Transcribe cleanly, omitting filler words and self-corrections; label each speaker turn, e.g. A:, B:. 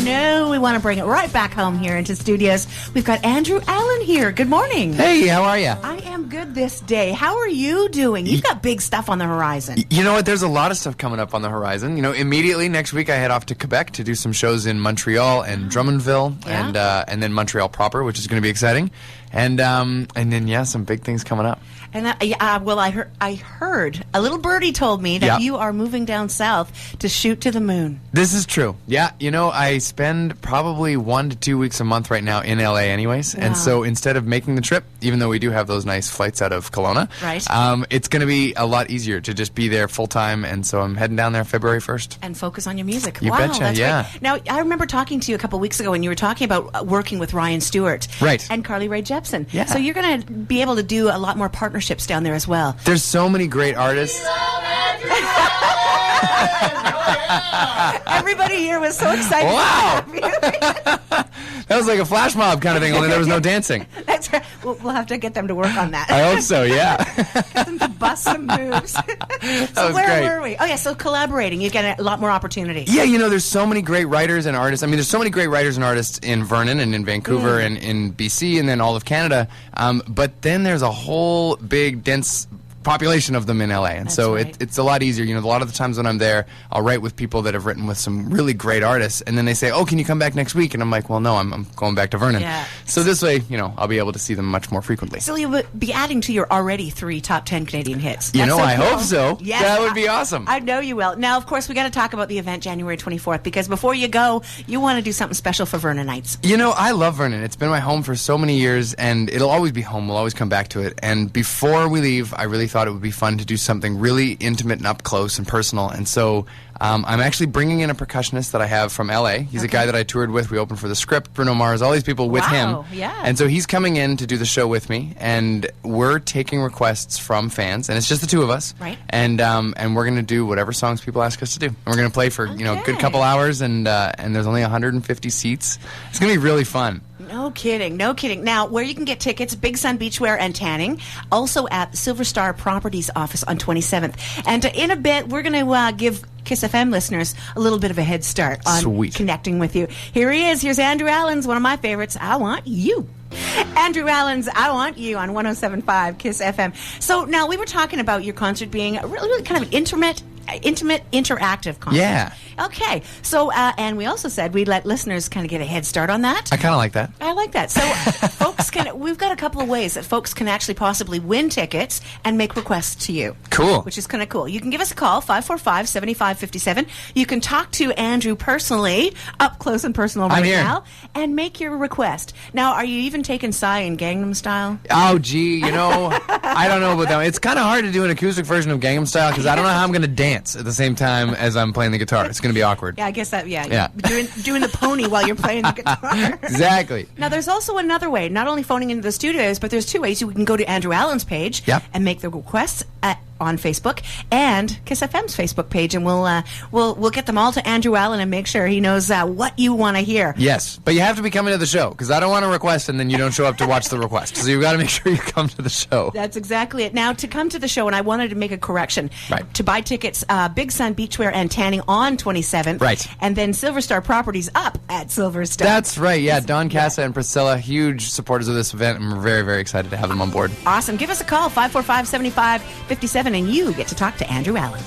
A: No, we want to bring it right back home here into studios. We've got Andrew Allen here. Good morning.
B: Hey, how are you?
A: I am good this day. How are you doing? You've got big stuff on the horizon.
B: You know what? There's a lot of stuff coming up on the horizon. You know, immediately next week I head off to Quebec to do some shows in Montreal and Drummondville, and then Montreal proper, which is going to be exciting. And then some big things coming up.
A: And I heard a little birdie told me that you are moving down south to shoot to the moon.
B: This is true. Yeah, you know, I spend probably 1 to 2 weeks a month right now in LA anyways. Wow. And so instead of making the trip, even though we do have those nice flights out of Kelowna, it's going to be a lot easier to just be there full time. And so I'm heading down there February 1st.
A: And focus on your music.
B: You betcha,
A: that's
B: yeah.
A: Great. Now, I remember talking to you a couple weeks ago when you were talking about working with Ryan Stewart.
B: Right.
A: And Carly Rae Jepsen.
B: Yeah.
A: So you're going to be able to do a lot more partnerships down there as well.
B: There's so many great artists.
A: Everybody here was so excited.
B: Wow. That was like a flash mob kind of thing, only there was no dancing.
A: That's right. We'll have to get them to work on that.
B: I hope so, yeah.
A: Get them to bust some moves. So where were we? Oh, yeah, so collaborating. You get a lot more opportunity.
B: Yeah, you know, there's so many great writers and artists. I mean, there's so many great writers and artists in Vernon and in Vancouver and in BC and then all of Canada. But then there's a whole big, dense population of them in LA, and so it's a lot easier. You know, a lot of the times when I'm there, I'll write with people that have written with some really great artists, and then they say, "Oh, can you come back next week?" And I'm like, "Well, no, I'm going back to Vernon."
A: Yeah.
B: So this way, you know, I'll be able to see them much more frequently.
A: So you'll be adding to your already 3 top 10 Canadian hits.
B: You know, I hope so.
A: Yes,
B: that would be awesome.
A: I know you will. Now, of course, we got to talk about the event January 24th, because before you go, you want to do something special for Vernonites.
B: You know, I love Vernon. It's been my home for so many years, and it'll always be home. We'll always come back to it. And before we leave, I really thought it would be fun to do something really intimate and up close and personal. And so I'm actually bringing in a percussionist that I have from LA. He's a guy that I toured with. We opened for The Script, Bruno Mars, all these people with him.
A: Yeah.
B: And so he's coming in to do the show with me, and we're taking requests from fans, and it's just the two of us.
A: Right.
B: And we're going to do whatever songs people ask us to do. And we're going to play for a good couple hours, and there's only 150 seats. It's going to be really fun.
A: No kidding, no kidding. Now, where you can get tickets, Big Sun Beachwear and Tanning, also at Silver Star Properties office on 27th. And in a bit, we're going to give Kiss FM listeners a little bit of a head start on connecting with you. Here he is. Here's Andrew Allen's, one of my favorites, I Want You. Andrew Allen's I Want You on 107.5 Kiss FM. So now we were talking about your concert being a really kind of intimate, interactive concert.
B: Yeah.
A: Okay. So, and we also said we'd let listeners kind of get a head start on that.
B: I kind of like that.
A: I like that. So, we've got a couple of ways that folks can actually possibly win tickets and make requests to you.
B: Cool.
A: Which is kind of cool. You can give us a call, 545-7557. You can talk to Andrew personally, up close and personal right now, and make your request. Now, are you even taking Psy in Gangnam Style?
B: Oh, gee, you know, I don't know about that. It's kind of hard to do an acoustic version of Gangnam Style because I don't know how I'm going to dance at the same time as I'm playing the guitar. It's going to be awkward.
A: Yeah, I guess that, doing the pony while you're playing the guitar.
B: Exactly.
A: Now, there's also another way, not only phoning into the studios, but there's 2 ways. You can go to Andrew Allen's page and make the requests on Facebook and Kiss FM's Facebook page, and we'll get them all to Andrew Allen and make sure he knows what you want to hear.
B: Yes, but you have to be coming to the show because I don't want to request and then you don't show up to watch the request. So you've got to make sure you come to the show.
A: That's exactly it. Now, to come to the show, and I wanted to make a correction.
B: Right.
A: To buy tickets, Big Sun Beachwear and Tanning on 27th.
B: Right.
A: And then Silver Star Properties up at Silver Star.
B: That's right. Yeah, Don Casa and Priscilla, huge supporters of this event, and we're very, very excited to have them on board.
A: Awesome. Give us a call, 545-7557, and you get to talk to Andrew Allen.